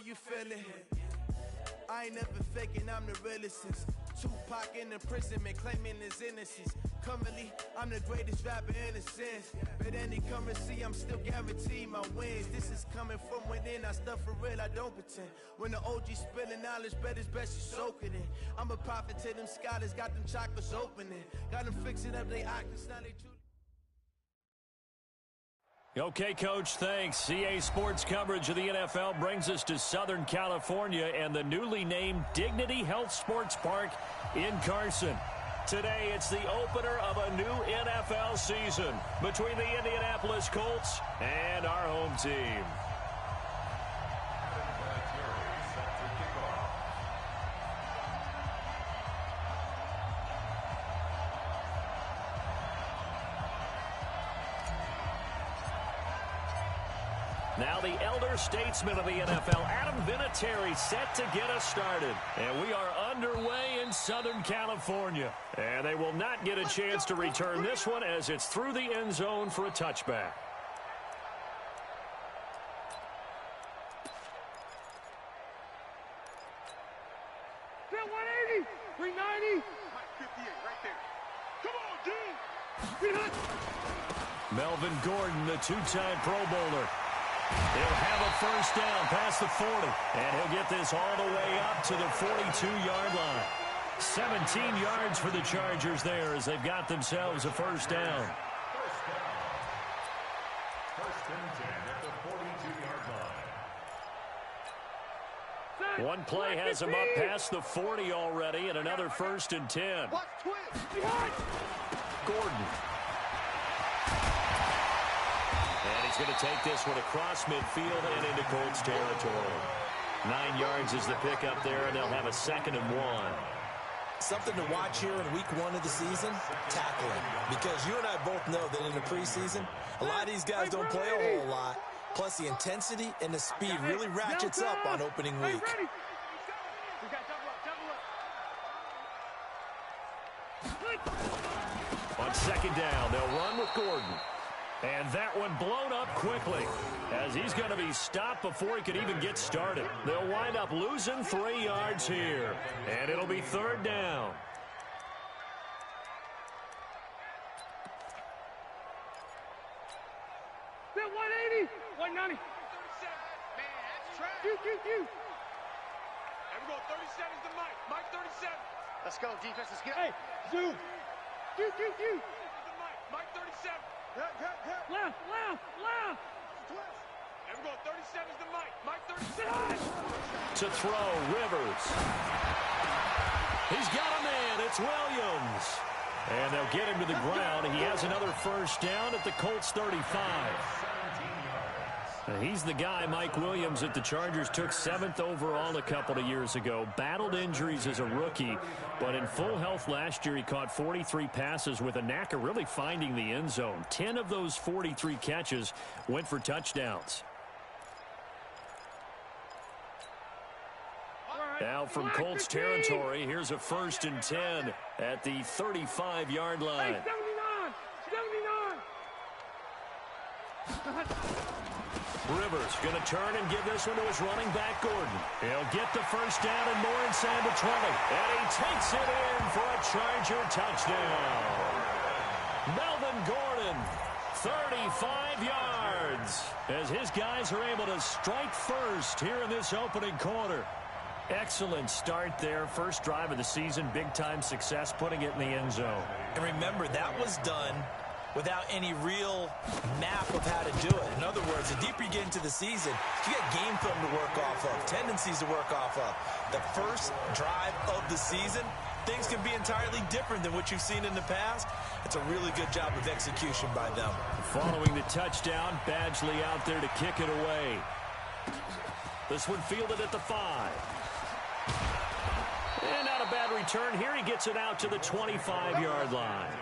you feel it. I ain't never faking, I'm the realest since Tupac in imprisonment, claiming his innocence. Currently, I'm the greatest rapper in a sense. But any currency, I'm still guaranteed my wins. This is coming from within, I stuff for real, I don't pretend. When the OG spilling knowledge, bet it's best you soak it in. I'm a prophet to them scholars, got them chakras opening. Got them fixing up they octaves, now they truly. Okay, Coach, thanks. CA Sports coverage of the NFL brings us to Southern California and the newly named Dignity Health Sports Park in Carson. Today, it's the opener of a new NFL season between the Indianapolis Colts and our home team. Now the elder statesman of the NFL, Adam Vinatieri, set to get us started. And we are underway in Southern California. And they will not get a chance to return this one as it's through the end zone for a touchback. Get 180, 390. 58 right there. Come on, dude. Melvin Gordon, the two-time Pro Bowler. He'll have a first down past the 40, and he'll get this all the way up to the 42-yard line. 17 yards for the Chargers there as they've got themselves a first down. First and 10 at the 42-yard line. One play has him up past the 40 already, and another first and 10. Gordon. And he's going to take this one across midfield and into Colts territory. 9 yards is the pickup there, and they'll have a 2nd and 1. Something to watch here in week 1 of the season, tackling. Because you and I both know that in the preseason, a lot of these guys don't play a whole lot. Plus, the intensity and the speed really ratchets up on opening week. On 2nd down, they'll run with Gordon. And that one blown up quickly as he's going to be stopped before he could even get started. They'll wind up losing 3 yards here. And it'll be 3rd down. Get 180, 190. Q. Everyone, 37's the Mike. Mike 37. Let's go, defense. Let's get Hey, zoom. Q. Mike 37. Left. Everyone, 37's the Mike. Mike 37. To throw, Rivers. He's got a man. It's Williams. And they'll get him to the ground. He has another first down at the Colts 35. He's the guy, Mike Williams, that the Chargers took 7th overall a couple of years ago. Battled injuries as a rookie, but in full health last year, he caught 43 passes with a knack of really finding the end zone. 10 of those 43 catches went for touchdowns. Now from Colts territory, here's a 1st and 10 at the 35-yard line. Hey, 79. Rivers going to turn and give this one to his running back, Gordon. He'll get the first down and more inside the 20. And he takes it in for a Charger touchdown. Melvin Gordon, 35 yards, as his guys are able to strike first here in this opening quarter. Excellent start there. First drive of the season, big-time success, putting it in the end zone. And remember, that was done without any real map of how to do it. In other words, the deeper you get into the season, you get game film to work off of, tendencies to work off of. The first drive of the season, things can be entirely different than what you've seen in the past. It's a really good job of execution by them. Following the touchdown, Badgley out there to kick it away. This one fielded at the 5. And not a bad return here. He gets it out to the 25-yard line.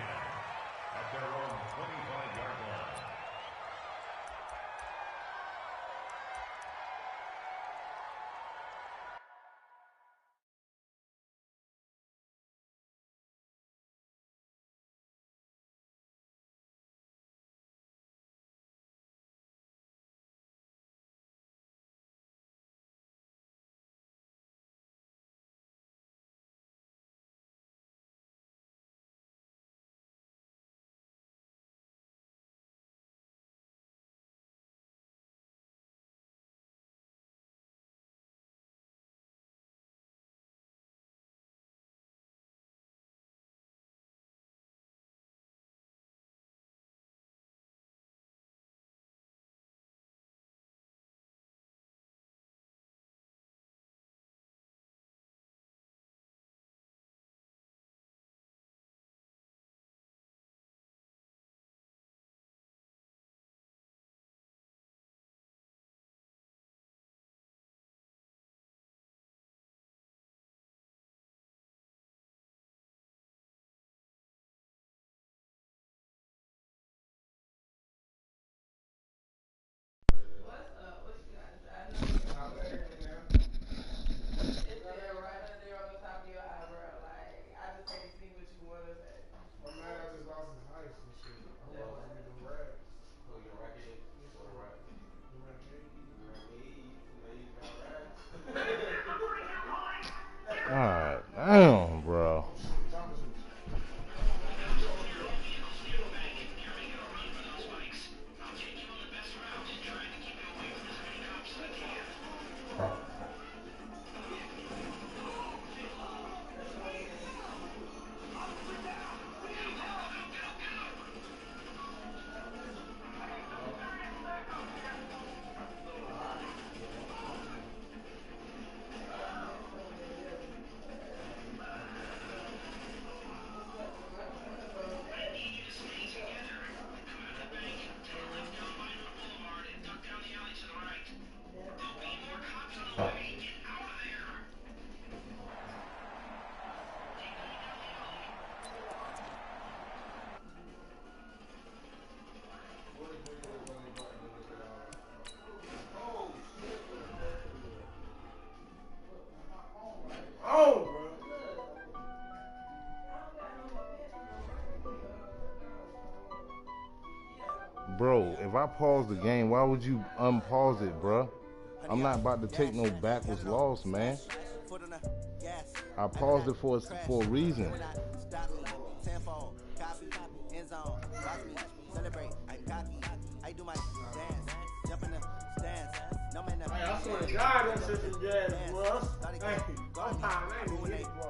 Bro, if I pause the game, why would you unpause it, bro? I'm not about to take no backwards loss, man. I paused it for a reason. I swear to God, that shit from Jazz, bro. Hey, I'm tired. I ain't doing it, bro.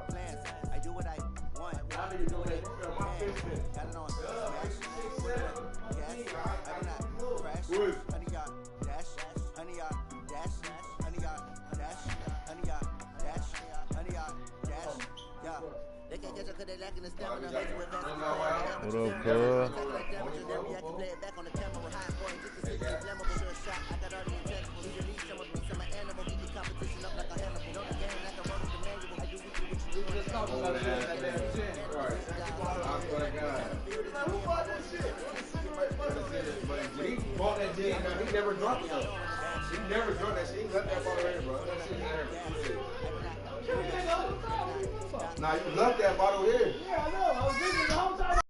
I do what I want. Y'all niggas doing that. My fist fit. Got it on. Honey yard, dash, honey yard, dash, honey yard, dash, honey yard, dash, honey yard, dash, yeah. They can't catch up 'cause they lacking the stamina. What up, cuz? He bought that gin, he never drunk it though. He never drunk that shit. He left that bottle there, bro. That shit there. Nah, you left that bottle here. Yeah, I know. I was drinking the whole time.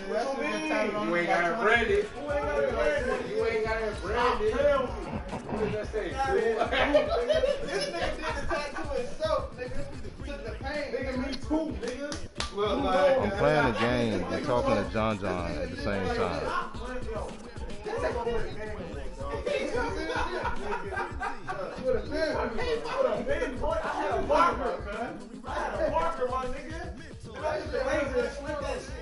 You ain't got it branded. You ain't got it branded. What does that say? This nigga did the tattoo himself, nigga. Took the pain. Nigga, me too, nigga. I'm playing the game and talking to John at the same time. I had a marker, my nigga. I used to laser slick that shit.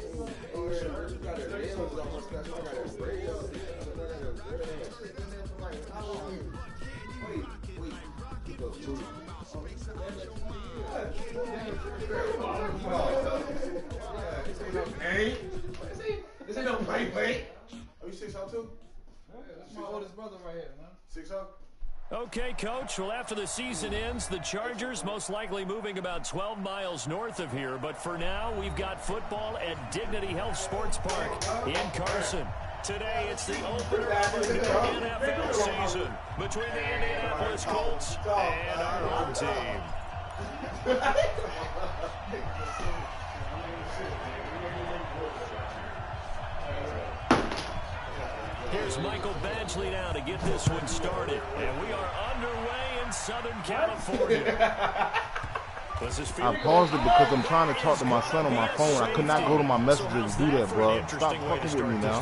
This ain't no play. Are you 6'0" too? That's my oldest brother right here, man. 6'0"? Okay, Coach. Well, after the season ends, the Chargers most likely moving about 12 miles north of here. But for now, we've got football at Dignity Health Sports Park in Carson. Today, it's the opener of a new NFL season between the Indianapolis Colts and our home team. Here's Michael Badgley now to get this one started. And we are underway in Southern California. I paused it because I'm trying to talk to my son on my phone. I could not go to my messages to do that, bro. Stop fucking with me now.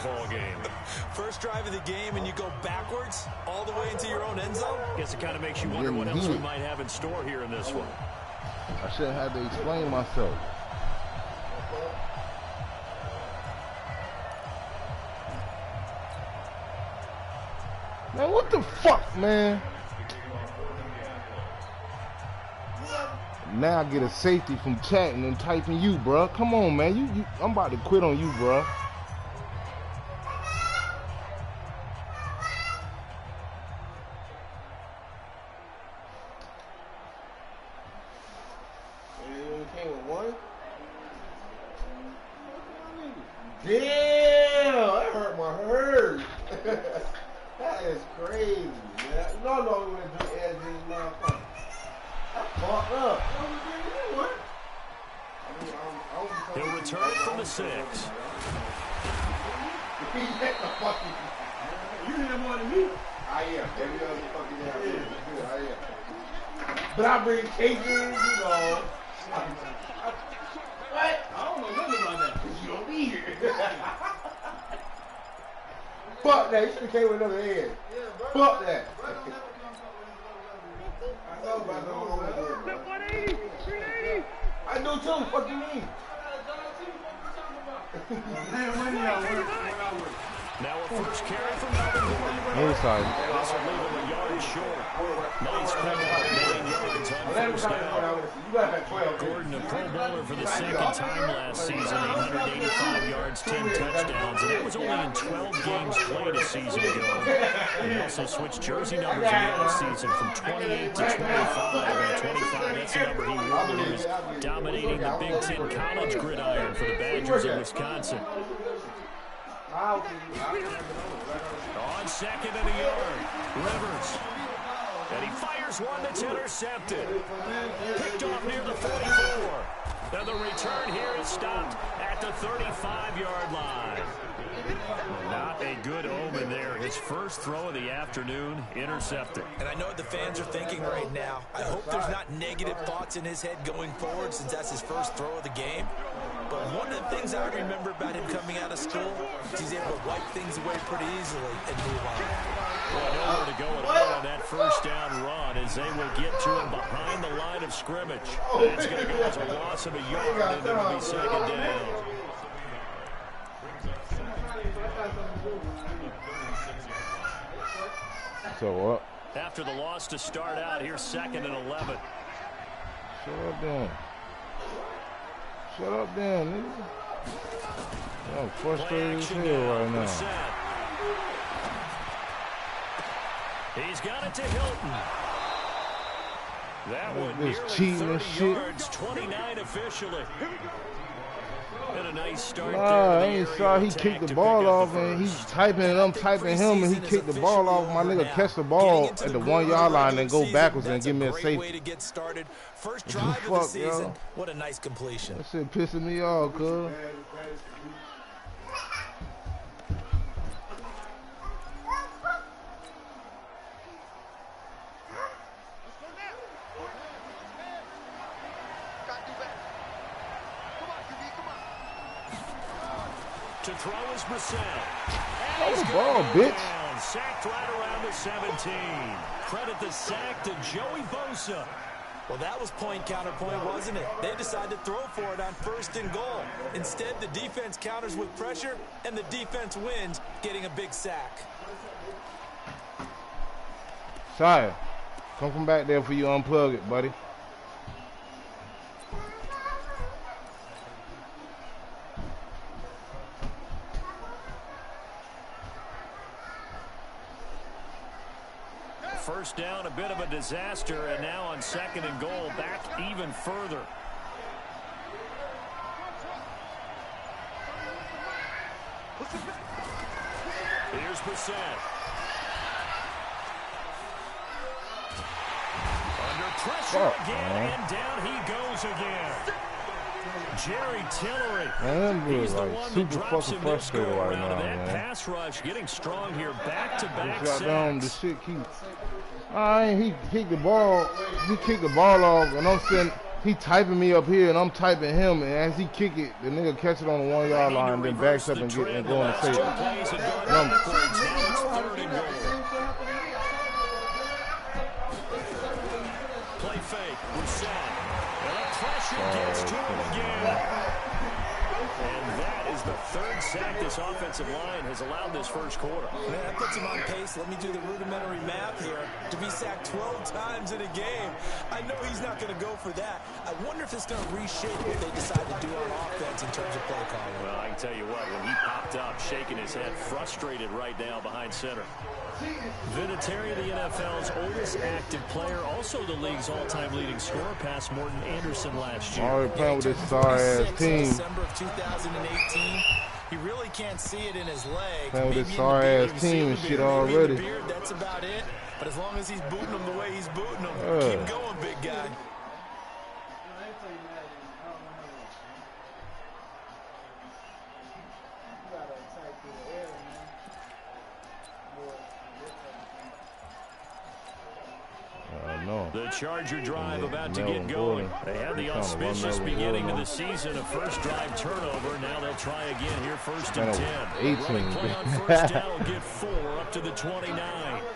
First drive of the game and you go backwards all the way into your own end zone? Guess it kind of makes you wonder what else we might have in store here in this one. I shouldn't have to explain myself. Man, what the fuck, man? Now I get a safety from chatting and typing you, bro. Come on, man. I'm about to quit on you, bro. Damn, that hurt my hurt. That is crazy, man. No, we went to the edge of this motherfucker. I fucked up. He'll return it from the 6. You did more than me. I am. Every other fucking damn thing. I am. But I bring cases, you know. What? I don't know nothing about that. Because you don't be here. Fuck that. You should have came with another head. Fuck that. I know about no more. 180, 380. I do too. Fuck you mean? Now a first carry from Melvin Gordon. Other side. This will leave him a yard short. Nice pick up, 9 yards on first down. Gordon, a Pro Bowler for the second time last season, 885 yards, 10 touchdowns, and that was only in 12 games played a season ago. He also switched jersey numbers in the offseason from 28 to 25. And 25, that's the number he wore when he was dominating the Big Ten college gridiron for the Badgers in Wisconsin. On second and a yard, Rivers. And he fires one that's intercepted. Picked off near the 44. And the return here is stopped at the 35-yard line. Not a good omen there. His first throw of the afternoon, intercepted. And I know what the fans are thinking right now. I hope there's not negative thoughts in his head going forward since that's his first throw of the game. But one of the things I remember about him coming out of school is he's able to wipe things away pretty easily and move on. Well, nowhere to go at all on that first down run as they will get to him behind the line of scrimmage. That's going to go as a loss of a yard, and it will be second down. So what? After the loss to start out, here's second and 11. Shut up, then. Shut up, then, nigga. I'm frustrated as hell right now. He's got it to Hilton. That one nearly cheating 30 yards, 29 officially. And a nice start there. I ain't saw he kicked the ball off and he's typing and I'm typing him and he kicked the ball off. My nigga catch the ball at the 1 yard line and go backwards and give me a safety. Way to get started. First drive of the season. What a nice completion. That shit pissing me off, cuz. To throw is Brissett. Oh, the ball, bitch. Sacked right around the 17. Credit the sack to Joey Bosa. Well, that was point counterpoint, wasn't it? They decided to throw for it on first and goal. Instead, the defense counters with pressure, and the defense wins, getting a big sack. Shia, come from back there for you unplug it, buddy. First down, a bit of a disaster, and now on second and goal, back even further. set. Under pressure again, and down he goes again. Jerry Tillery. Man, He's the like one that super drops fucking him this go frustrated right around. now, That man. pass rush getting strong here, back-to-back Goddamn, the sacks. shit keeps. He kicked the ball. He kicked the ball off, and I'm saying he typing me up here, and I'm typing him. And as he kick it, the nigga catch it on the 1 yard line, then backs up and get and go and say, Now it's 3rd and goal. Play fake. Rousset. And the pressure gets to him again. And that is the 3rd sack this offensive line has allowed this first quarter. Man, that puts him on pace. Let me do the rudimentary math here. To be sacked 12 times in a game. I know he's not going to go for that. I wonder if it's going to reshape what they decide to do on offense in terms of play calling. Well, I can tell you what, when he popped up, shaking his head, frustrated right now behind center. Vinatieri, the NFL's oldest active player, also the league's all-time leading scorer, past Morton Anderson last year. already playing with this star-ass team. December of 2018. He really can't see it in his leg. Playing with Maybe this in the beard, sorry-ass you can see team it in and the shit beard. Maybe in the already. beard, that's about it. But as long as he's booting him the way he's booting him, keep going, big guy. No. The Charger drive about to get going. They had the auspicious beginning to the season, a first drive turnover. Now they'll try again here, 1st and 10. Running play on 1st down will get 4 up to the 29.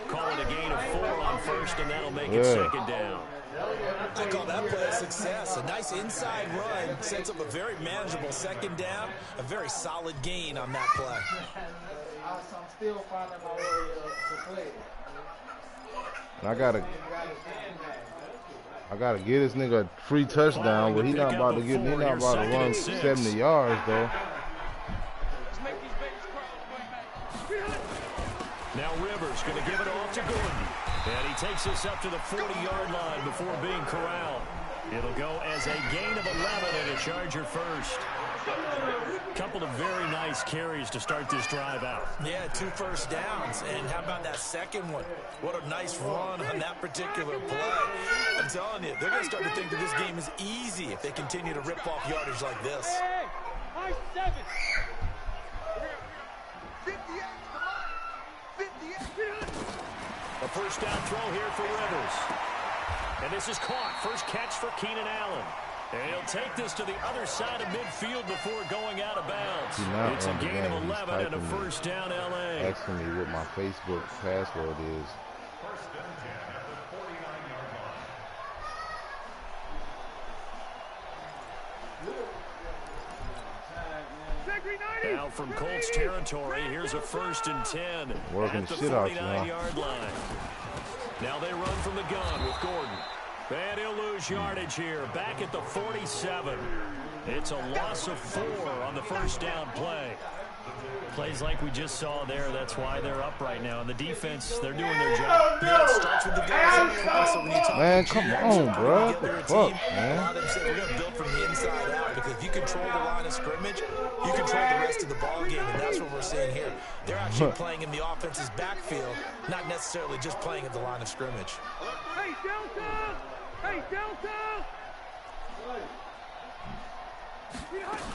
Call it a gain of 4 on 1st, and that'll make it 2nd down. I call that play a success. A nice inside run sets up a very manageable 2nd down. A very solid gain on that play. I'm still finding my way to play. I gotta get this nigga a free touchdown, but he not about to run 70 yards though. Now Rivers going to give it off to Gordon. And he takes this up to the 40-yard line before being corralled. It'll go as a gain of 11 and a Charger first. Couple of very nice carries to start this drive out. Yeah, 2 first downs. And how about that second one? What a nice run on that particular play. I'm telling you, they're going to start to think that this game is easy if they continue to rip off yardage like this. High 7. 58. A first down throw here for Rivers. And this is caught. First catch for Keenan Allen. And he'll take this to the other side of midfield before going out of bounds. It's a gain of 11 and a first down, L.A. Asking me what my Facebook password is. Now from Colts territory, here's a 1st and 10 Working at the the shit out you, 49-yard line. Now they run from the gun with Gordon. And he'll lose yardage here, back at the 47. It's a loss of 4 on the first down play. Plays like we just saw there, that's why they're up right now. And the defense, they're doing their job. Yeah, it starts with the guys up front. So when you talk Man, to come GMs, on, bro. get their What the team, fuck, a man? lot of them say we're going to build from the inside out, because if you control the line of scrimmage, you control the rest of the ball game, and that's what we're seeing here. They're actually playing in the offense's backfield, not necessarily just playing at the line of scrimmage. Hey, Delta! Hey, Delta!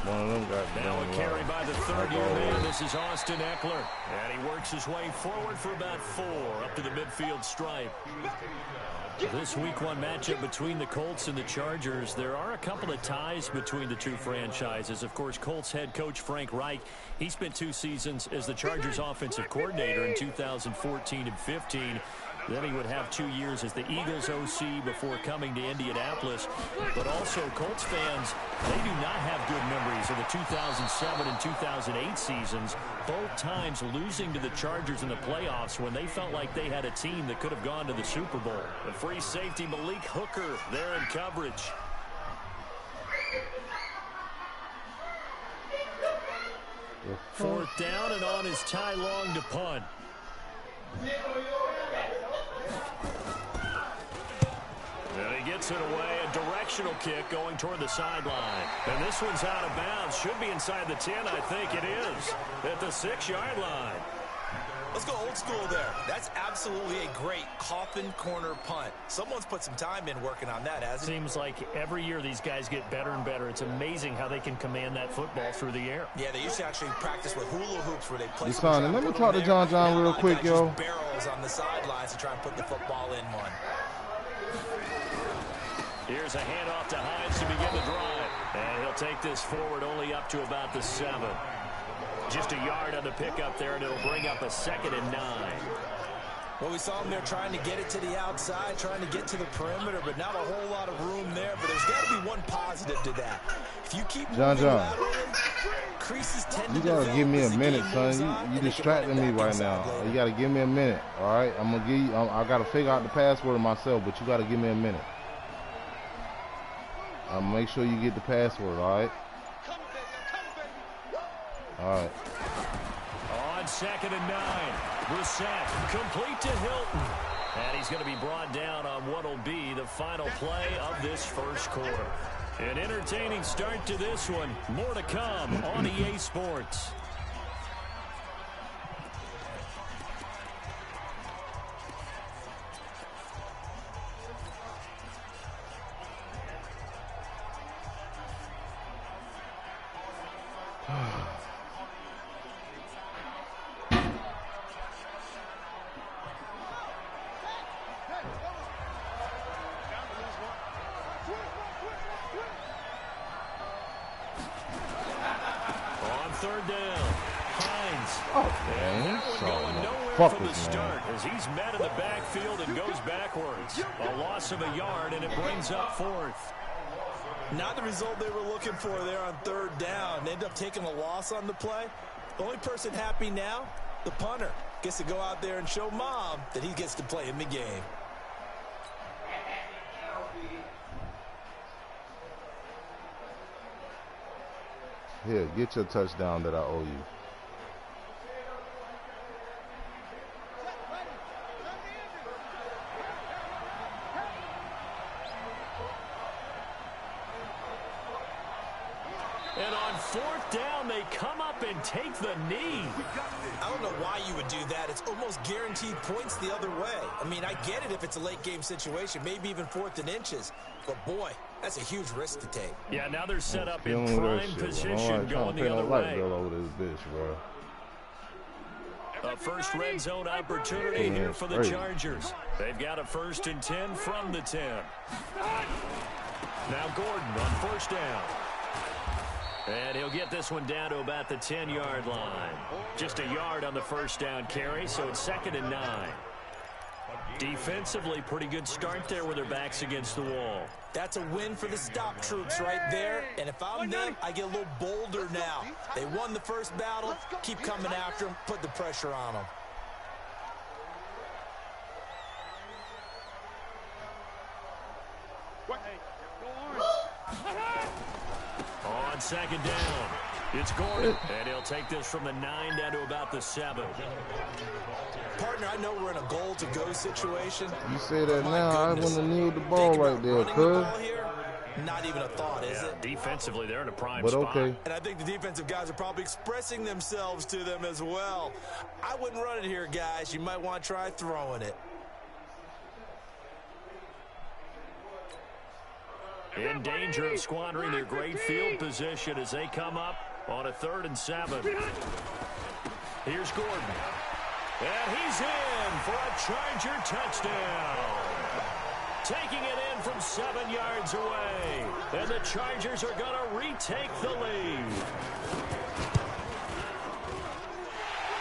One of them got Now a carry by the 3rd-year man. This is Austin Eckler. And he works his way forward for about 4 up to the midfield stripe. This Week 1 matchup between the Colts and the Chargers, there are a couple of ties between the two franchises. Of course, Colts head coach Frank Reich, he spent 2 seasons as the Chargers offensive coordinator in 2014 and 15. Then he would have 2 years as the Eagles OC before coming to Indianapolis. But also, Colts fans, they do not have good memories of the 2007 and 2008 seasons, both times losing to the Chargers in the playoffs when they felt like they had a team that could have gone to the Super Bowl. The free safety Malik Hooker there in coverage. Fourth down, and on is Ty Long to punt. And he gets it away, a directional kick going toward the sideline. And this one's out of bounds. Should be inside the 10, I think it is, at the 6-yard line. Let's go old school there. That's absolutely a great coffin corner punt. Someone's put some time in working on that, hasn't it? Seems like every year these guys get better and better. It's amazing how they can command that football through the air. Yeah, they used to actually practice with hula hoops where they play. Son, let me talk to John real quick, yo. Barrels on the sidelines to try and put the football in one. Here's a handoff to Hines to begin the drive. And he'll take this forward only up to about the 7. Just a yard on the pickup there, and it'll bring up a 2nd and 9. Well, we saw him there trying to get it to the outside, trying to get to the perimeter, but not a whole lot of room there. But there's got to be one positive to that. If you keep John, creases tend you to gotta give me a minute, son. You distracting me right now. You gotta give me a minute, all right? I'm gonna give you. I gotta figure out the password myself, but you gotta give me a minute. I'll make sure you get the password, all right? All right. On 2nd and 9, Brissett complete to Hilton. And he's going to be brought down on what will be the final play of this first quarter. An entertaining start to this one. More to come on EA Sports. As he's met in the backfield and goes backwards. A loss of a yard, and it brings up 4th. Not the result they were looking for there on 3rd down. They end up taking a loss on the play. The only person happy now, the punter, gets to go out there and show Mom that he gets to play in the game. Here, get your touchdown that I owe you. And on 4th down, they come up and take the knee. I don't know why you would do that. It's almost guaranteed points the other way. I mean, I get it if it's a late game situation, maybe even 4th and inches. But, boy, that's a huge risk to take. Yeah, now they're set up in prime position going the other way. A first red zone opportunity here for the Chargers. They've got a 1st and 10 from the 10. Now Gordon on 1st down. And he'll get this one down to about the 10-yard line. Just a yard on the 1st down carry, so it's 2nd and 9. Defensively, pretty good start there with their backs against the wall. That's a win for the stop troops right there. And if I'm them, I get a little bolder now. They won the first battle. Keep coming after them. Put the pressure on them. On 2nd down, it's Gordon. And he'll take this from the 9 down to about the 7. Partner, I know we're in a goal-to-go situation. You say that now, I wouldn't have kneeled the ball right there, cuz. Not even a thought, is it? Defensively, they're in a prime spot. Okay. And I think the defensive guys are probably expressing themselves to them as well. I wouldn't run it here, guys. You might want to try throwing it. In danger of squandering their great field position as they come up on a 3rd and 7. Here's Gordon. And he's in for a Charger touchdown. Taking it in from 7 yards away. And the Chargers are going to retake the lead.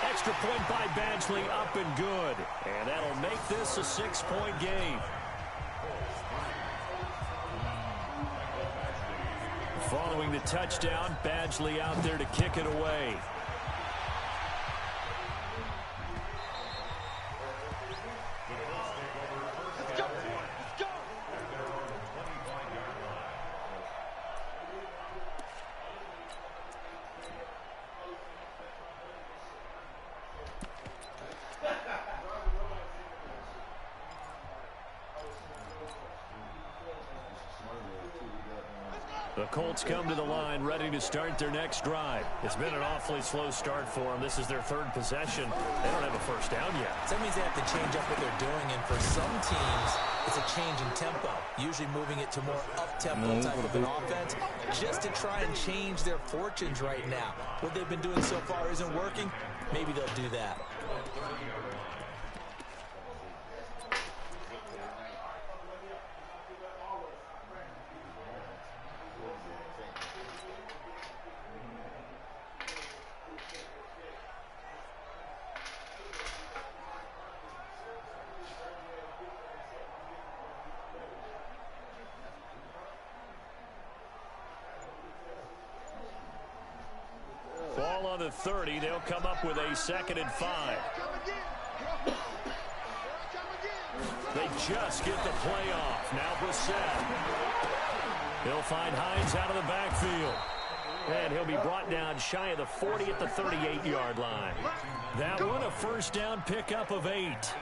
Extra point by Badgley up and good. And that'll make this a 6-point game. Following the touchdown, Badgley out there to kick it away. The Colts come to the line ready to start their next drive. It's been an awfully slow start for them. This is their third possession. They don't have a first down yet. So that means they have to change up what they're doing, and for some teams, it's a change in tempo, usually moving it to more up-tempo type of an offense just to try and change their fortunes right now. What they've been doing so far isn't working. Maybe they'll do that. Ball on the 30. They'll come up with a 2nd and 5. They just get the play off. Now Brissett. He'll find Hines out of the backfield. And he'll be brought down shy of the 40 at the 38-yard line. That one a first down pickup of 8.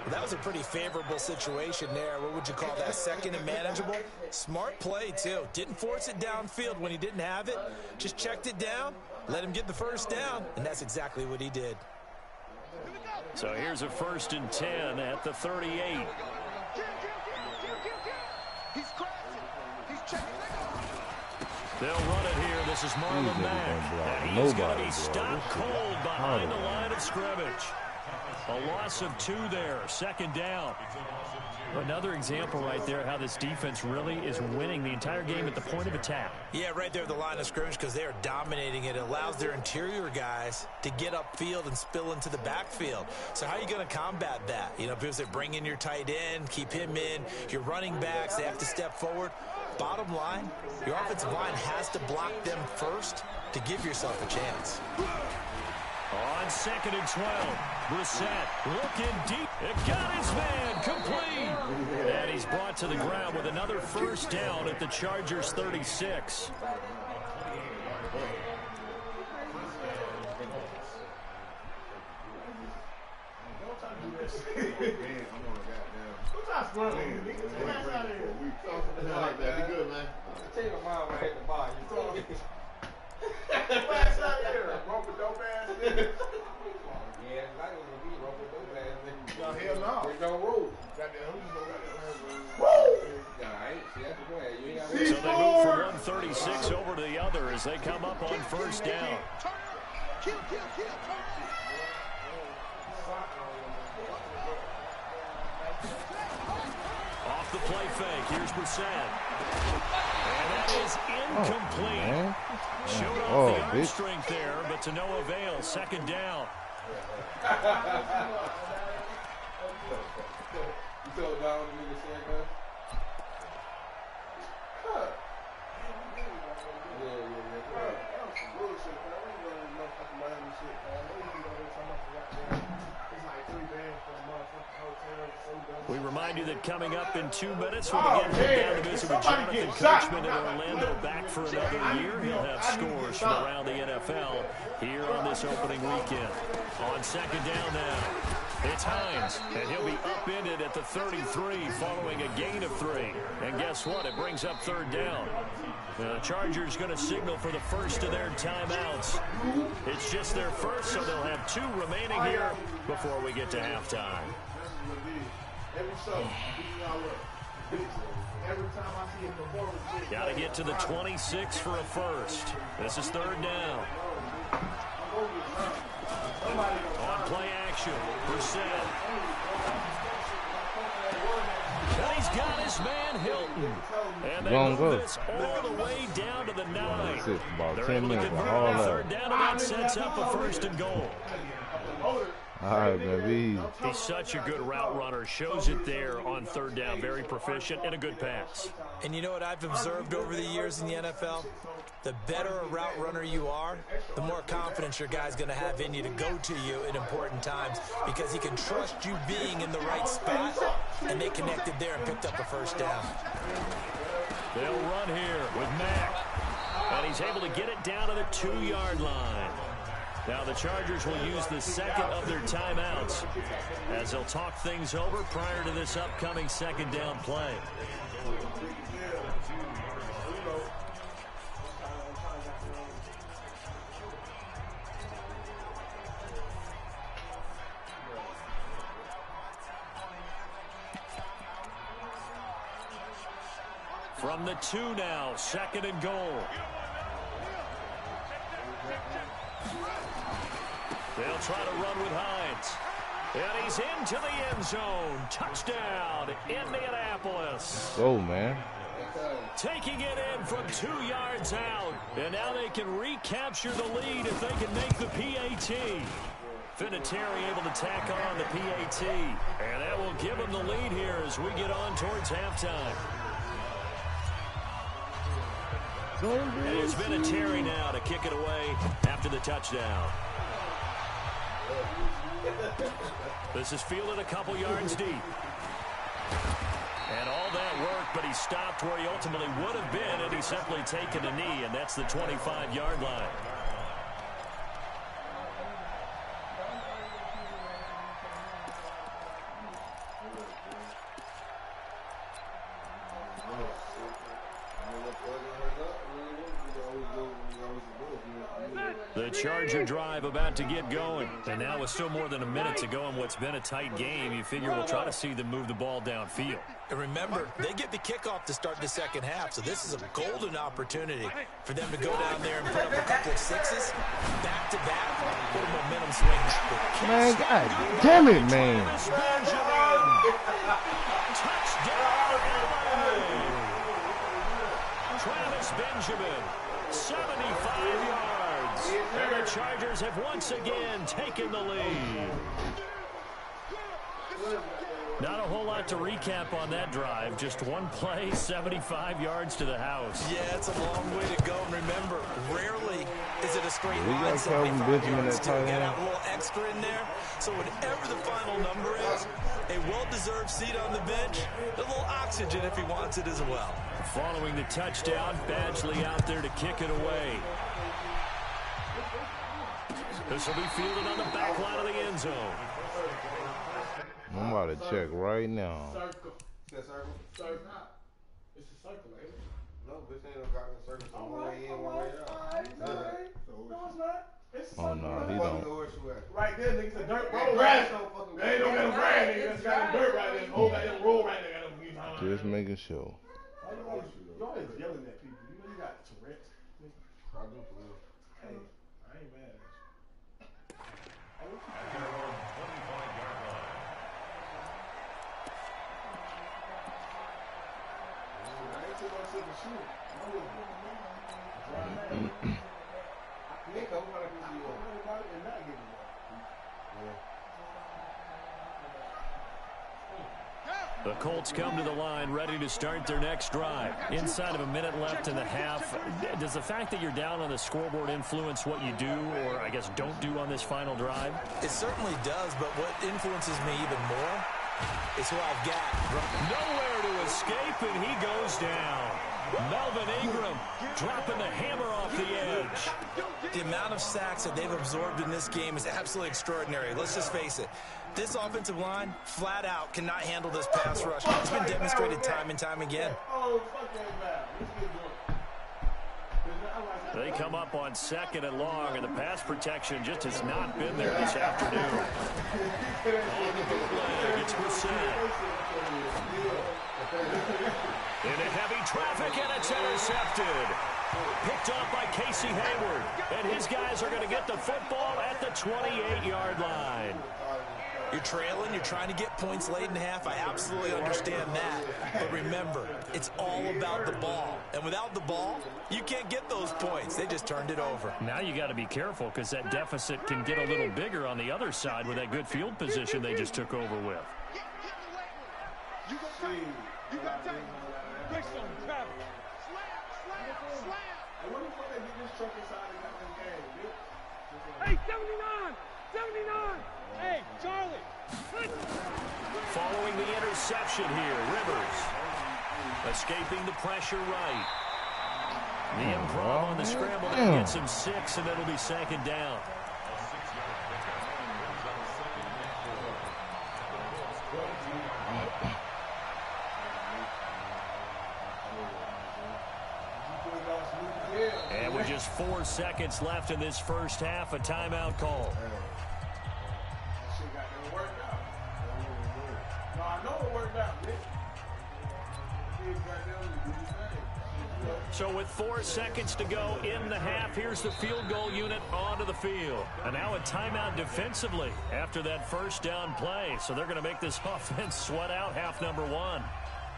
That was a pretty favorable situation there. What would you call that? 2nd and manageable? Smart play, too. Didn't force it downfield when he didn't have it. Just checked it down, let him get the first down, and that's exactly what he did. So here's a 1st and 10 at the 38. He's crashing. He's checking. They'll run it here. This is Marlon Mack. And he's going to be stopped cold behind the line of scrimmage. A loss of 2 there, 2nd down. Another example right there how this defense really is winning the entire game at the point of attack. Yeah, right there at the line of scrimmage because they are dominating it. It allows their interior guys to get upfield and spill into the backfield. So how are you going to combat that? You know, because they bring in your tight end, keep him in. Your running backs, they have to step forward. Bottom line, your offensive line has to block them first to give yourself a chance. On 2nd and 12, Brissett looking deep. It got his man complete. And he's brought to the ground with another first down at the Chargers 36. So they move from 136 over to the other as they come up on first down. Off the play fake. Here's Brissett. And that is incomplete. Showed off the arm strength there, but to no avail. 2nd down. We remind you that coming up in 2 minutes, we'll begin down to visit with Jonathan Coachman in Orlando, back for another year. He'll have scores from around the NFL here on this opening weekend. On 2nd down now, it's Hines, and he'll be upended at the 33 following a gain of 3. And guess what? It brings up 3rd down. The Chargers going to signal for the first of their timeouts. It's just their first, so they'll have 2 remaining here before we get to halftime. Got to get to the 26 for a first. This is 3rd down. On play action, Brissett. And he's got his man Hilton. And they move this all the way down to the 9. They're able to convert on 3rd down, and that sets up a 1st and goal. All right, baby. He's such a good route runner. Shows it there on 3rd down. Very proficient and a good pass. And you know what I've observed over the years in the NFL? The better a route runner you are, the more confidence your guy's going to have in you to go to you in important times because he can trust you being in the right spot, and they connected there and picked up a 1st down. They'll run here with Mack, and he's able to get it down to the 2-yard line. Now the Chargers will use the 2nd of their timeouts as they'll talk things over prior to this upcoming 2nd down play. From the 2 now, 2nd and goal. They'll try to run with Hines. And he's into the end zone. Touchdown, Indianapolis. Go, man. Taking it in from 2 yards out. And now they can recapture the lead if they can make the PAT. Vinatieri able to tack on the PAT. And that will give them the lead here as we get on towards halftime. And it's Vinatieri now to kick it away after the touchdown. This is fielded a couple yards deep. And all that work, but he stopped where he ultimately would have been had he simply taken a knee, and that's the 25-yard line. The Charger drive about to get going. And now with still more than a minute to go in what's been a tight game, you figure we'll try to see them move the ball downfield. And remember, they get the kickoff to start the second half, so this is a golden opportunity for them to go down there and put up a couple of sixes, back-to-back, put a momentum swing. Man, God damn it, man. Touchdown, Travis Benjamin, 75 yards. And the Chargers have once again taken the lead. Not a whole lot to recap on that drive. Just one play, 75 yards to the house. Yeah, it's a long way to go. And remember, rarely is it a straight line. got Calvin Benjamin at tight Get end. out a little extra in there. So whatever the final number is, a well-deserved seat on the bench, a little oxygen if he wants it as well. Following the touchdown, Badgley out there to kick it away. This will be fielded on the back line of the end zone. I'm about to check right now. Circle. It's a circle? Circle. It's a circle, ain't it? No, bitch ain't no goddamn circle. So one way in, one way out. No, it's not. It's a circle. Oh, no, he don't. Right there, nigga, it's a dirt road. Grass. They ain't no got no grass, nigga. That's got dirt right there. Whole goddamn road right there. Just making sure. You always yelling at people. You know you got Tourette's. I do, for real. Hey, I ain't mad at you. The Colts come to the line ready to start their next drive. Inside of a minute left in the half. Does the fact that you're down on the scoreboard influence what you do, or I guess don't do on this final drive? It certainly does, but what influences me even more is who I've got. Nowhere to escape, and he goes down. Melvin Ingram dropping the hammer off the edge. The amount of sacks that they've absorbed in this game is absolutely extraordinary. Let's just face it. This offensive line, flat out, cannot handle this pass rush. It's been demonstrated time and time again. They come up on 2nd and long, and the pass protection just has not been there this afternoon. On the bootleg, it's Brissett. Into heavy traffic, and it's intercepted. Picked up by Casey Hayward. And his guys are going to get the football at the 28-yard line. You're trailing, you're trying to get points late in half. I absolutely understand that. But remember, it's all about the ball. And without the ball, you can't get those points. They just turned it over. Now you got to be careful because that deficit can get a little bigger on the other side with that good field position they just took over with. You got time. Great stone, Travis. Hey, 79! 79! Hey, Charlie! Following the interception here, Rivers. Escaping the pressure right. The improv on the scramble gets him 6, and it'll be 2nd down. Just 4 seconds left in this first half. A timeout call. Shit got them worked out. No, I know it worked out, bitch. So with 4 seconds to go in the half, here's the field goal unit onto the field. And now a timeout defensively after that first down play. So they're going to make this offense sweat out half number 1.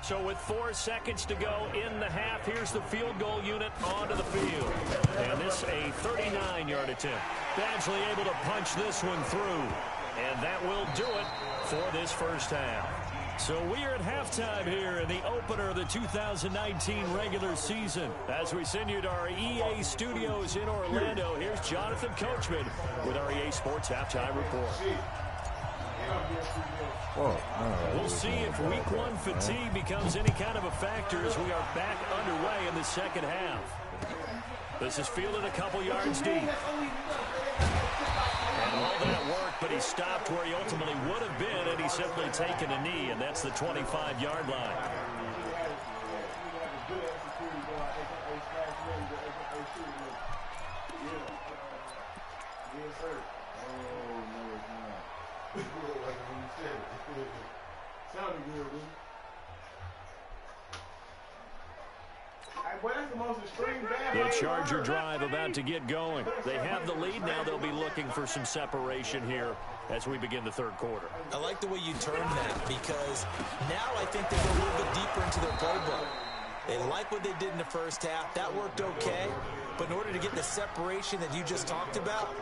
So with 4 seconds to go in the half, here's the field goal unit onto the field. And this a 39-yard attempt. Badgley able to punch this one through. And that will do it for this first half. So we are at halftime here in the opener of the 2019 regular season. As we send you to our EA studios in Orlando, here's Jonathan Coachman with our EA Sports Halftime Report. We'll see if week 1 fatigue becomes any kind of a factor as we are back underway in the second half. This is fielded a couple yards deep. And all that work, but he stopped where he ultimately would have been had he simply taken a knee, and that's the 25-yard line. The Charger drive about to get going. They have the lead now. They'll be looking for some separation here as we begin the third quarter. I like the way you turn that because now I think they go a little bit deeper into their playbook. They like what they did in the first half. That worked okay. But in order to get the separation that you just talked about,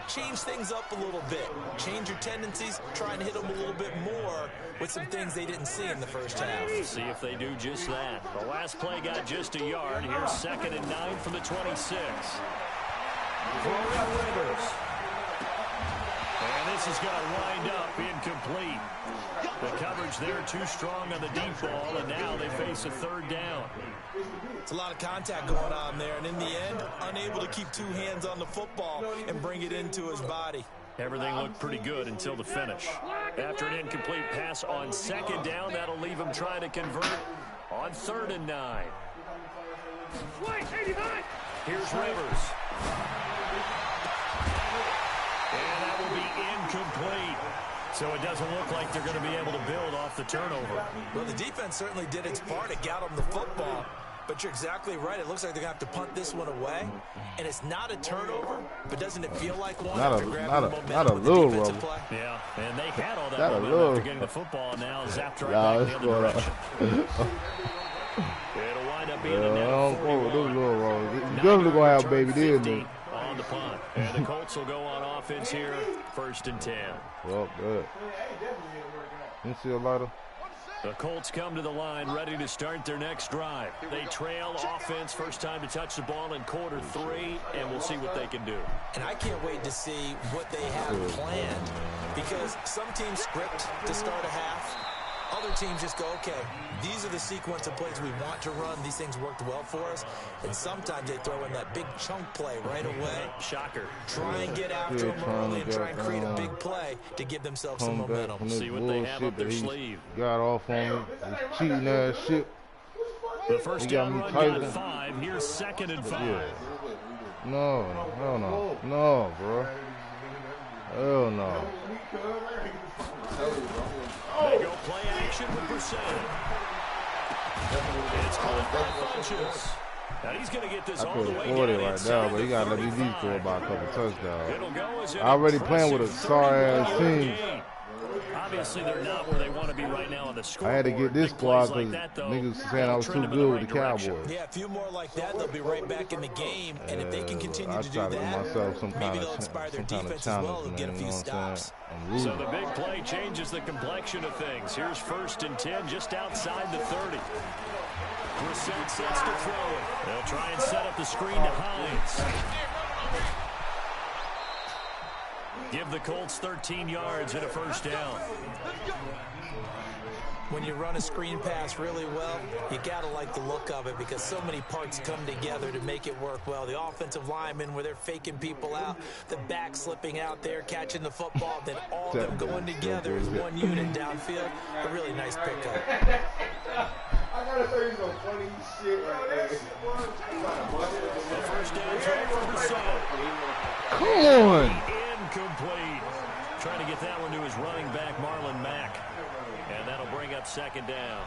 change things up a little bit. Change your tendencies. Try and hit them a little bit more with some things they didn't see in the first half. See if they do just that. The last play got just a yard. Here's 2nd and 9 from the 26. Throwing Rivers. And this is going to wind up incomplete. The coverage there too strong on the deep ball, and now they face a 3rd down. It's a lot of contact going on there, and in the end, unable to keep 2 hands on the football and bring it into his body. Everything looked pretty good until the finish. After an incomplete pass on 2nd down, that'll leave him trying to convert on 3rd and 9. Here's Rivers. And that will be incomplete. So it doesn't look like they're going to be able to build off the turnover. Well, the defense certainly did its part. It got them the football. But you're exactly right. It looks like they're going to have to punt this one away. And it's not a turnover, but doesn't it feel like one? Not a little rubber. Yeah, and they had all that momentum after getting the football, and now zapped right back in the other direction. It'll wind up being a net 41. You definitely going to have a baby deal, man. On the punt. And the Colts will go on offense here, 1st and 10. Well, good. Let me see a lighter. The Colts come to the line ready to start their next drive. They trail offense, first time to touch the ball in quarter 3, and we'll see what they can do. And I can't wait to see what they have planned, because some teams script to start a half. Other teams just go, okay, these are the sequence of plays we want to run. These things worked well for us. And sometimes they throw in that big chunk play right away. Shocker. Try and get after them early and try and create a big play to give themselves some momentum. See what they have up their sleeve. Got off on me. Cheating ass shit. The first down run got 5. Here's 2nd and 5. Yeah. No, hell no. No, bro. Hell no. They go play action with Brissett. It's called for Funchess. Now he's going to get this all the way down right now, but he got to let me lead for about a couple touchdowns. It'll go as I already playing with a sorry-ass team. Obviously, they're not where they want to be right now on the score. I had to get this squad because niggas saying I was too good with the Cowboys. Yeah, a few more like that, they'll be right back in the game. And if they can continue to do that, maybe they'll inspire their defense as well and get a few stops. So the big play changes the complexion of things. Here's 1st and 10 just outside the 30. Brissett sets to throw it. They'll try and set up the screen to Hines. Give the Colts 13 yards and a first down. When you run a screen pass really well, you got to like the look of it because so many parts come together to make it work well. The offensive linemen where they're faking people out, the back slipping out there, catching the football, then all of them going together as one unit downfield. A really nice pickup. trying to say some funny shit right there. First down try for Brissett. Come on. Incomplete. Trying to get that one to his running back, Marlon Mack. And that'll bring up second down.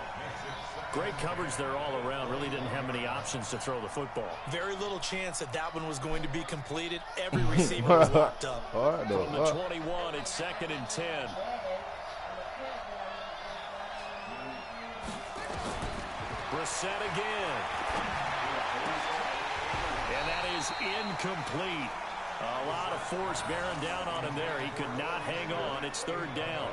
Great coverage there all around. Really didn't have many options to throw the football. Very little chance that that one was going to be completed. Every receiver was locked up. From the 21, it's 2nd and 10. Brissett again. And that is incomplete. A lot of force bearing down on him there. He could not hang on. It's 3rd down.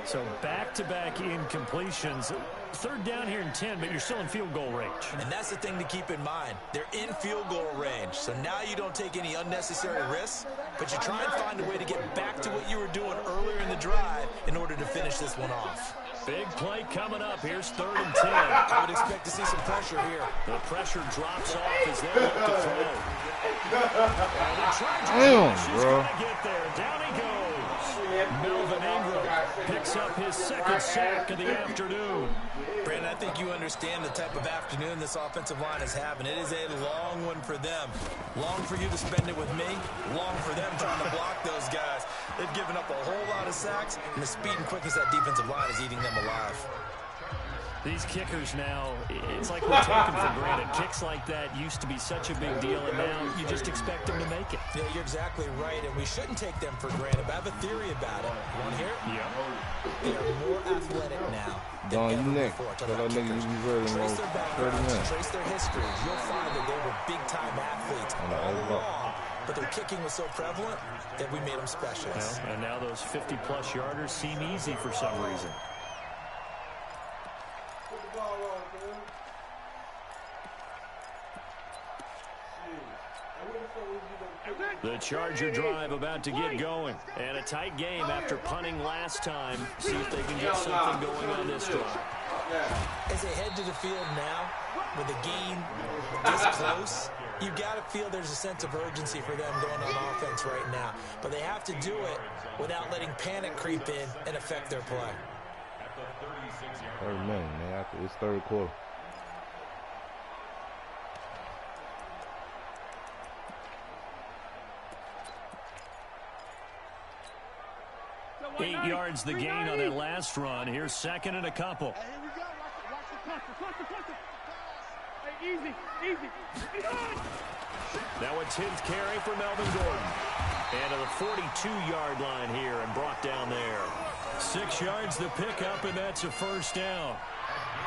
So back-to-back incompletions. 3rd down here in 10, but you're still in field goal range. And that's the thing to keep in mind. They're in field goal range. So now you don't take any unnecessary risks, but you try and find a way to get back to what you were doing earlier in the drive in order to finish this one off. Big play coming up. Here's 3rd and 10. I would expect to see some pressure here. The pressure drops off as they look to throw. And the Chargers is going to get there. Down he goes. Melvin Ingram picks up his 2nd sack of the afternoon. Brandon, I think you understand the type of afternoon this offensive line is having. It is a long one for them. Long for you to spend it with me. Long for them trying to block those guys. They've given up a whole lot of sacks, and the speed and quickness of that defensive line is eating them alive. These kickers now, it's like we're taken for granted. Kicks like that used to be such a big deal, and now you just expect them to make it. Yeah, you're exactly right, and we shouldn't take them for granted. But I have a theory about it. You want to hear it? Yeah. They are more athletic now Don, than you ever next. before. Tell that nigga you be ready in Trace their 30 backgrounds, minutes. trace their history. You'll find that they were big-time athletes all along, but their kicking was so prevalent that we made them specialists. Well, and now those 50-plus yarders seem easy for some reason. The Charger drive about to get going. And a tight game after punting last time. See if they can get something going on this drive. As they head to the field now, with the game this close, you got to feel there's a sense of urgency for them going on offense right now. But they have to do it without letting panic creep in and affect their play. 30 minutes, man. After this 3rd quarter. Eight yards the gain on that last run. Here's 2nd and a couple. Hey, here we go. Watch the cluster. Hey, easy. Now a 10th carry for Melvin Gordon. And to the 42-yard line here and brought down there. 6 yards the pickup, and that's a 1st down.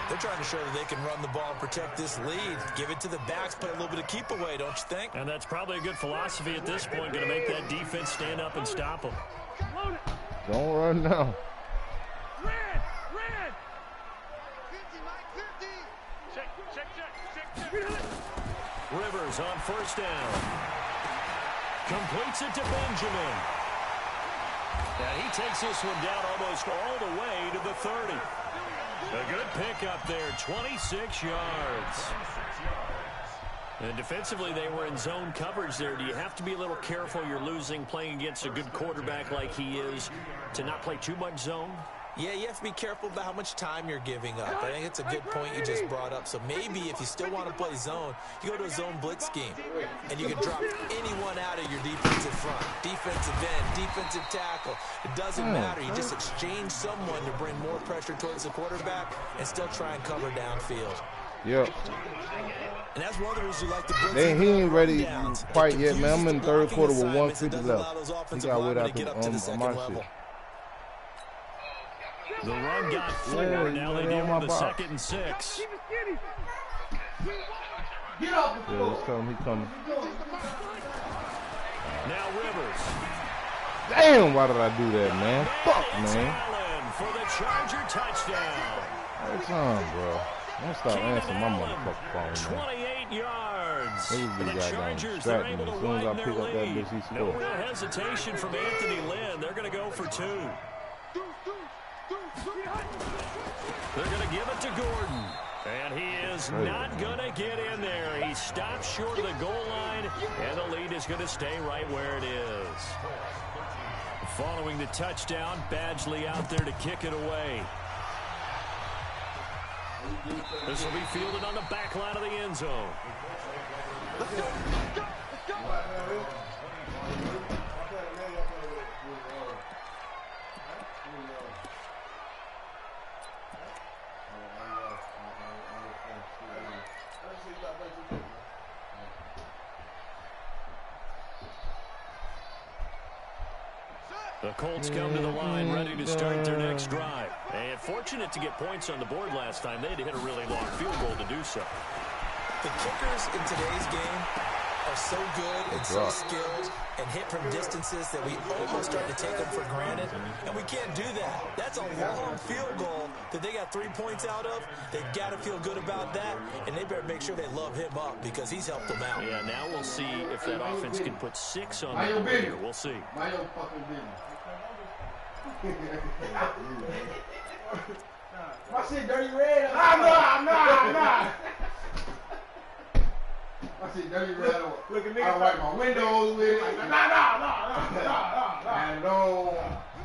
They're trying to show that they can run the ball and protect this lead. Give it to the backs, play a little bit of keep away, don't you think? And that's probably a good philosophy at this point. Going to make that defense stand up and stop them. Don't run now. Red. 50, Mike, 50. Check. Rivers on 1st down. Completes it to Benjamin. And he takes this one down almost all the way to the 30. A good pickup there, 26 yards. And defensively, they were in zone coverage there. Do you have to be a little careful? You're losing, playing against a good quarterback like he is, to not play too much zone? Yeah, you have to be careful about how much time you're giving up. I think it's a good point you just brought up. So maybe if you still want to play zone, you go to a zone blitz scheme. And you can drop anyone out of your defensive front. Defensive end, defensive tackle. It doesn't matter. You just exchange someone to bring more pressure towards the quarterback and still try and cover downfield. Yep. And that's one of the reasons you like to blitz. He ain't ready quite yet, man. I'm in the 3rd quarter with 150 left. He got wit out on my shit. The run got forward. Now they deal with a 2nd and 6. Get off the floor. He's coming. Now Rivers. Damn, why did I do that, man? Fuck, man. Allen for the Charger touchdown. That's on, bro. Don't stop answering my motherfucking phone, man. 28 yards. And the Chargers, they're able to widen their lead. No real hesitation from Anthony Lynn. They're going to go for 2. They're going to give it to Gordon. And he is not going to get in there. He stops short of the goal line, and the lead is going to stay right where it is. Following the touchdown, Badgley out there to kick it away. This will be fielded on the back line of the end zone. The Colts come to the line ready to start their next drive. And fortunate to get points on the board last time. They had to hit a really long field goal to do so. The kickers in today's game are so good and so skilled and hit from distances that we almost start to take them for granted. And we can't do that. That's a long field goal that they got 3 points out of. They've got to feel good about that, and they better make sure they love him up because he's helped them out. Yeah, now we'll see if that offense can put 6 on the board here. We'll see. Mind your fucking business. My shit dirty red. I'm not. I see dirty red. Look at me. I wipe my windows with it. No.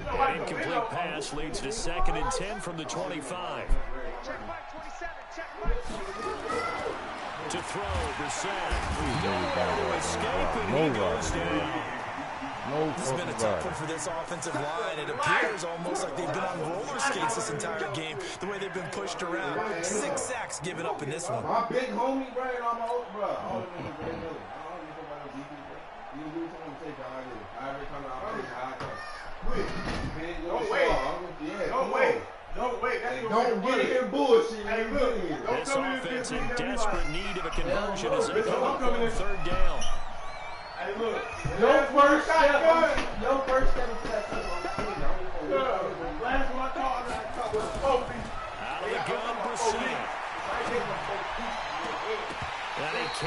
An incomplete pass leads to 2nd and 10 from the 25. To throw, Brissett. No escape, and he goes down. This has been a tough one for this offensive line. It appears almost like they've been on roller skates this entire game, the way they've been pushed around. 6 sacks given up in this one. My big homie, bro, and all my old bro. All of them, bro. I don't need somebody on defense, bro. You can do something to take how I do. I ever come out, I'll take how I come. Don't wait. Don't wait. Don't get in here bullshit. Hey, look. This offense in desperate need of a conversion as they come up on 3rd down. Hey, look. No first step into that last one I caught was Kobe. Out of the gun, Brissett.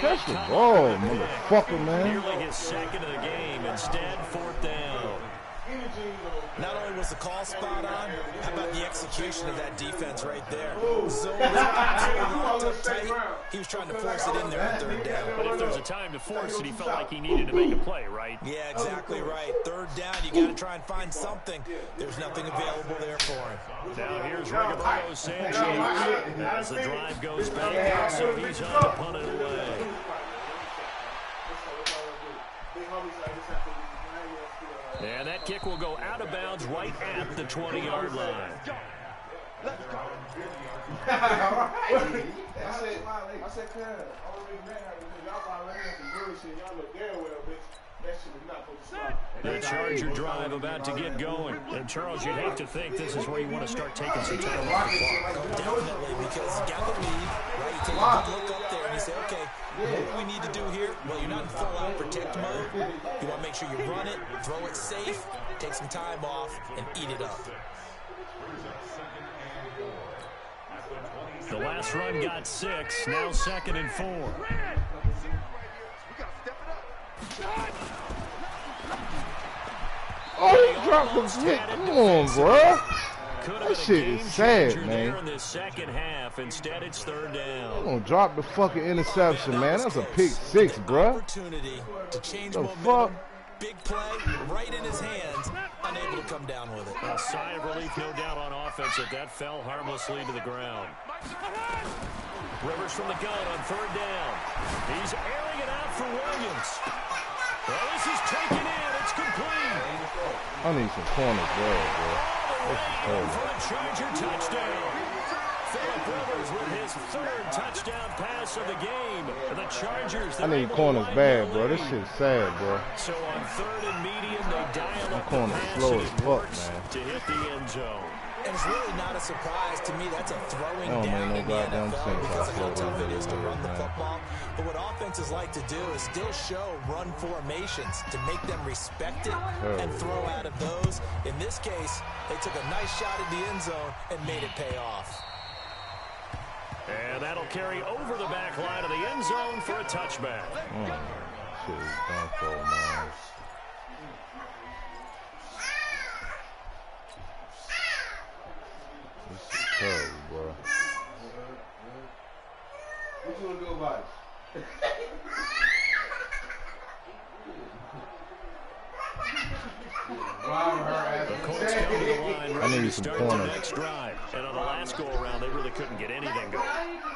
Catch the ball, motherfucker, man. Nearly his 2nd of the game. Instead, 4th down. Not only was the call spot on, how about the execution of that defense right there? Zone was absolutely locked up tight. He was trying to force it in there on 3rd down. But if there's a time to force it, he felt like he needed to make a play, right? Yeah, exactly right. 3rd down, you got to try and find something. There's nothing available there for him. Now here's Rigoberto Sanchez as the drive goes back, so he's on to punt it away. And that kick will go out of bounds right at the 20-yard line. I said, cuz, all the man had because y'all already had some bullshit. Y'all look damn well, bitch. That shit was not supposed to stop. The Charger drive about to get going. And Charles, you'd hate to think this is where you want to start taking some time off the clock. Definitely, because you got the lead, right? You take a good look up there and you say, okay, what do we need to do here? Well, you're not in full-out protect mode. You want to make sure you run it, throw it safe, take some time off, and eat it up. The last run got 6, now 2nd and 4. Oh, he dropped the hit. Come on, bro. That shit is sad, man. In the 2nd half. Instead, it's 3rd down. I'm gonna drop the fucking interception, man. That's a pick 6, bro. Opportunity to change the momentum. fuck? Big play right in his hands, unable to come down with it. A sigh of relief, no doubt, on offense that that fell harmlessly to the ground. Rivers from the gun on 3rd down. He's airing it out for Williams. Well, this is taken in. It's complete. I need some corners, bro. This is terrible. For a Charger touchdown. Philip Rivers with his 3rd touchdown pass of the game. The Chargers. I need corners bad, bro. This shit's sad, bro. So on 3rd and medium, they dial up the corner's pass slow and as it fuck, works man. to hit the end zone. And it's really not a surprise to me. That's a throwing Don't down make in no the goddamn NFL sense because how of how slow tough this it is to is, run the man. football. But what offenses like to do is still show run formations to make them respect it and throw out of those. In this case, they took a nice shot at the end zone and made it pay off. And that'll carry over the back line of the end zone for a touchback. Shit is done for, man. This is terrible, bro. What you gonna do about it? The Colts come to the line, I ready need to some start corners. the next drive. And on the last last go-around, they really couldn't get anything going.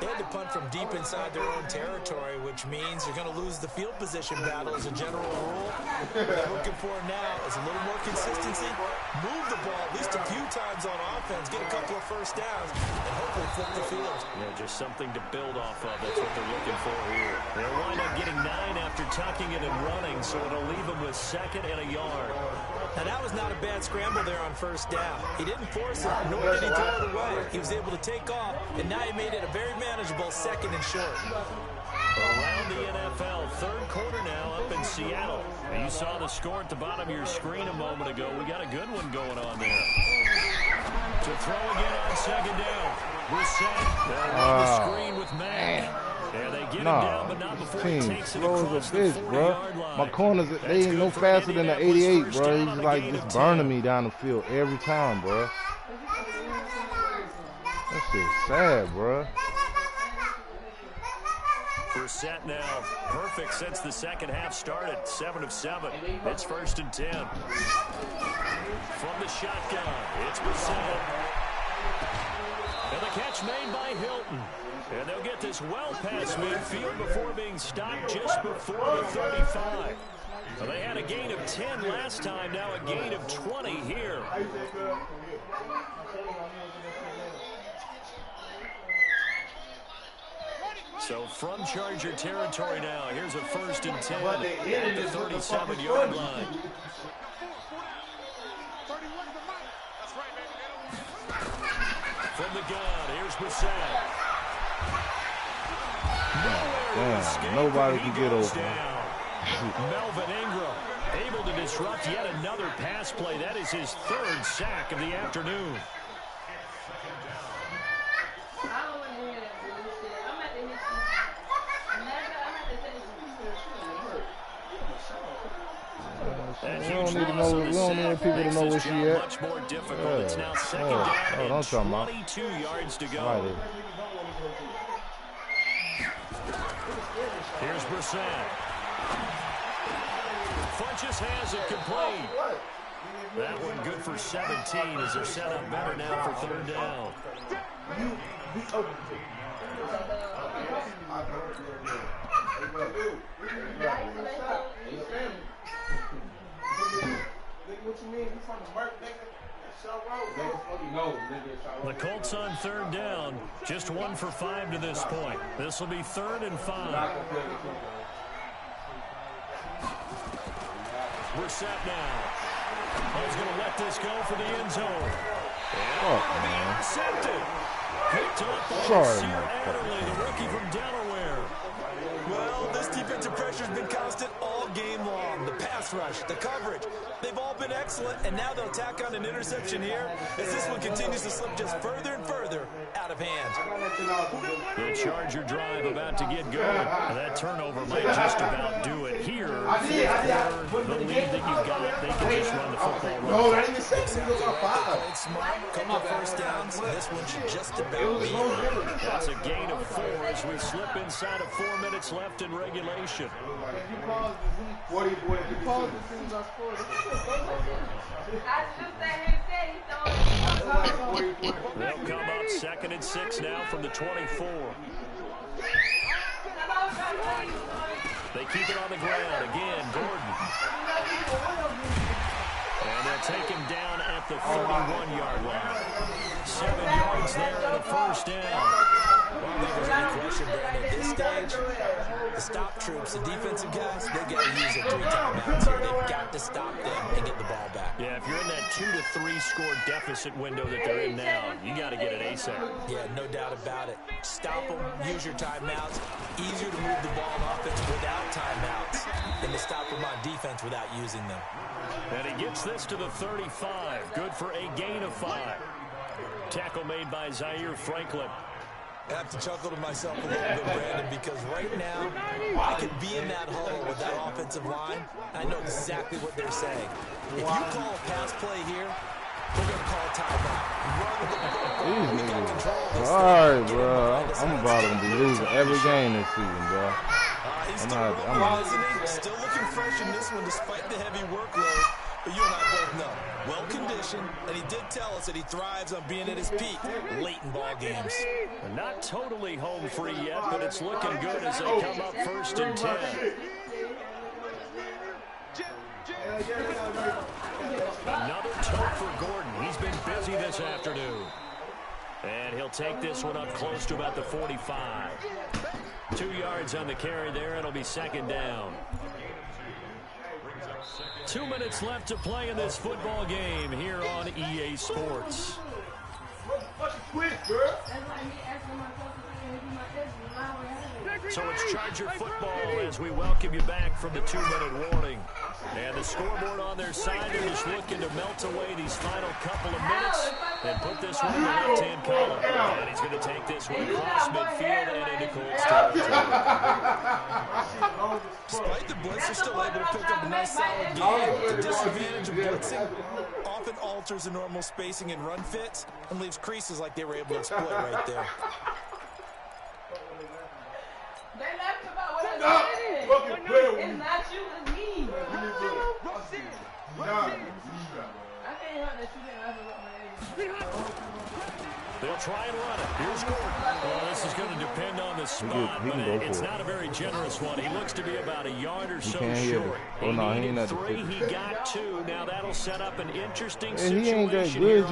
They had to punt from deep inside their own territory, which means you're going to lose the field position battle as a general rule. What they're looking for now is a little more consistency, move the ball at least a few times on offense, get a couple of first downs, and hopefully flip the field. Yeah, just something to build off of. That's what they're looking for here. They'll wind up getting 9 after tucking it and running, so it'll leave them with 2nd and a yard. Now, that was not a bad scramble there on first down. He didn't force it, nor did he throw it away. He was able to take off, and now he made it a very manageable 2nd and short. Around the NFL, 3rd quarter now up in Seattle. You saw the score at the bottom of your screen a moment ago. We got a good one going on there. To throw again on 2nd down. Brissett. They'll run the screen with Mack. Yeah, they get him down, but not before he takes it across the 40-yard line. My corners, they ain't no faster than the 88, bro. He's like just burning me down the field every time, bro. That shit's sad, bro. Brissett now perfect since the second half started. 7 of 7. It's 1st and 10. From the shotgun, it's Brissett. And the catch made by Hilton. And they'll get this well past midfield before being stopped just before the 35. Well, they had a gain of 10 last time, now a gain of 20 here. So from Charger territory now, here's a 1st and 10 at the 37-yard line. From the gun, here's Brissett. Damn, nobody can get over. Melvin Ingram able to disrupt yet another pass play. That is his 3rd sack of the afternoon. We don't need to know. We don't need people to know where she at. Much more difficult. It's now 2nd down and 22 yards to go. Right. Here's Brissett. Funchess has it complete. That one good for 17 as they're set up better now for 3rd down. The Colts on 3rd down, just 1 for 5 to this point. This will be 3rd and 5. Brissett now. He's going to let this go for the end zone. And intercepted. Picked up by Sear Adderley, the rookie from Delaware. Well, this defensive pressure has been constant all game long. The pass rush, the coverage, they've all been excellent, and now they'll tack on an interception here as this one continues to slip just further and further out of hand. The Charger drive about to get going. That turnover might just about do it here. The lead that you've got, they can just run the football. No, that ain't the same. Played smart, couple of first downs. This one should just about be. That's a gain of 4 as we slip inside of 4 minutes left in regulation. They'll come up 2nd and 6 now from the 24. They keep it on the ground. Again, Gordon. And they'll take him down at the 31-yard line. 7 yards there and a first down. Well, I don't think there's any question, Brandon. At this stage, the stop troops, the defensive guys, they got to use it 3 timeouts here. They've got to stop them and get the ball back. Yeah, if you're in that 2 to 3 score deficit window that they're in now, you got to get it ASAP. Yeah, no doubt about it. Stop them, use your timeouts. Easier to move the ball on offense without timeouts than to stop them on defense without using them. And he gets this to the 35. Good for a gain of 5. Tackle made by Zaire Franklin. I have to chuckle to myself a little bit, Brandon, because right now, I could be in that huddle with that offensive line. I know exactly what they're saying. If you call a pass play here, they're going to call a timeout. Run the ball. We got control of this. Sorry, bro. I'm about to be losing every game this season, bro. He's still rolling, isn't he? Still looking fresh in this one despite the heavy workload. But you and I both know, well-conditioned, and he did tell us that he thrives on being at his peak late in ball games. Not totally home free yet, but it's looking good as they come up 1st and 10. Another tote for Gordon. He's been busy this afternoon. And he'll take this one up close to about the 45. 2 yards on the carry there. It'll be 2nd down. 2 minutes left to play in this football game here on EA Sports. So it's Charger football as we welcome you back from the 2-minute warning. And the scoreboard on their side, they're just looking to melt away these final couple of minutes and put this one in the left-hand column. And he's going to take this one across midfield and into Colts territory. Despite the blitz, they're still able to pick up a nice solid game. The disadvantage of blitzing often alters the normal spacing and run fits and leaves creases like they were able to exploit right there. They laughed about what I said. It's not you, it's me. I can't help that you didn't laugh about my age. They'll try and run it. Here's Gordon. Well, this is going to depend on the spot, but it's not a very generous one. He looks to be about a yard or so short. Oh, no, he ain't three. He got 2. Now that'll set up an interesting situation. He ain't that good.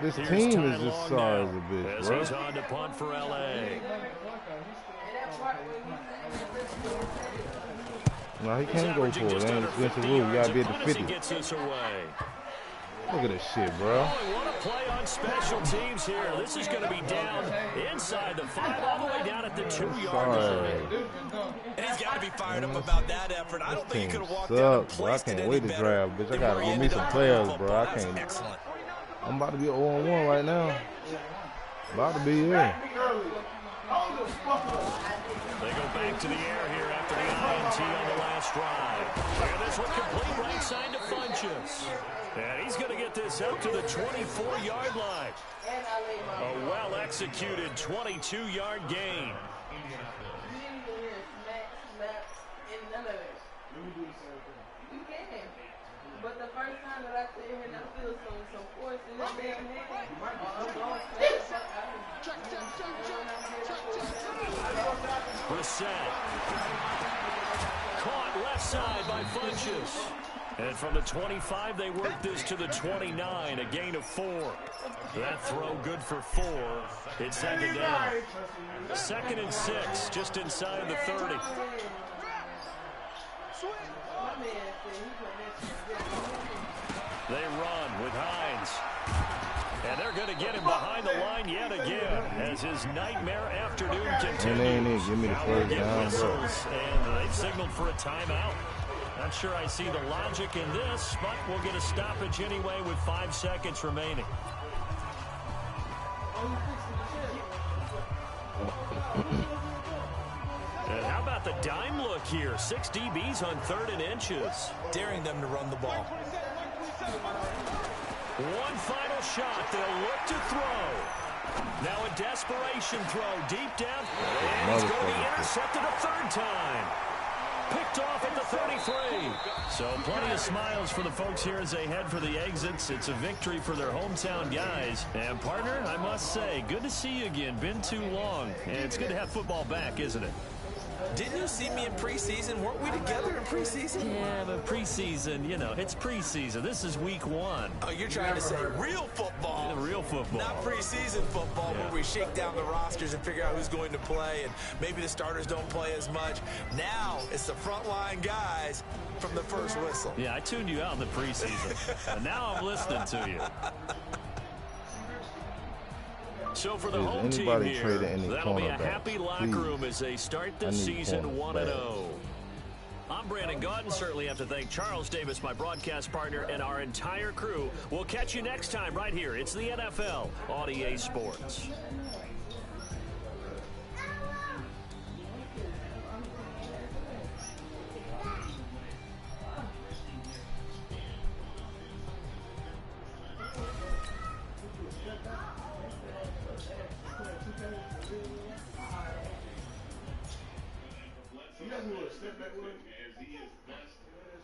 This team is just sorry as a bitch, as bro. he's on to punt for L.A. No, he can't go for it. That ain't against the rule. You gotta be at the 50. Gets this away. Look at this shit, bro. Oh, what a play on special teams here. This is going to be down inside the 5, all the way down at the 2-yard line. And he's got to be fired up about that effort. I don't think he could have walked out and bro. I placed it can't any wait to better. draft, bitch. I gotta give me some players, bro. I can't. Excellent. I'm about to be 0-1 right now. About to be here. They go back to the air here after the INT on the last drive. And this one complete right side to Funchess. And he's going to get this up to the 24-yard line. A well-executed 22-yard gain. But the first time that I sit here and I feel some force in this damn head, Brissett. Caught left side by Funchess. And from the 25, they work this to the 29, a gain of 4. That throw good for 4. It's 2nd down. 2nd and 6, just inside of the 30. They run with Hines. And they're going to get him behind the line yet again as his nightmare afternoon continues. Give me the first down, bro. And they've signaled for a timeout. Not sure I see the logic in this, but we'll get a stoppage anyway with 5 seconds remaining. And how about the dime look here? 6 DBs on 3rd and inches. Daring them to run the ball. One final shot. They'll look to throw. Now a desperation throw deep down. And he's going to be intercepted a 3rd time. Picked off at the 33. So plenty of smiles for the folks here as they head for the exits. It's a victory for their hometown guys. And partner, I must say, good to see you again. Been too long. And it's good to have football back, isn't it? Didn't you see me in preseason? Weren't we together in preseason? Yeah, but preseason, you know, it's preseason. This is week 1. Oh, you're trying to say real football. Yeah, real football. Not preseason football where we shake down the rosters and figure out who's going to play, and maybe the starters don't play as much. Now it's the frontline guys from the first whistle. Yeah, I tuned you out in the preseason, and now I'm listening to you. So for the home team here, that'll be a happy locker room as they start the season 1-0. I'm Brandon Gaudin. Certainly have to thank Charles Davis, my broadcast partner, and our entire crew. We'll catch you next time right here. It's the NFL on EA Sports.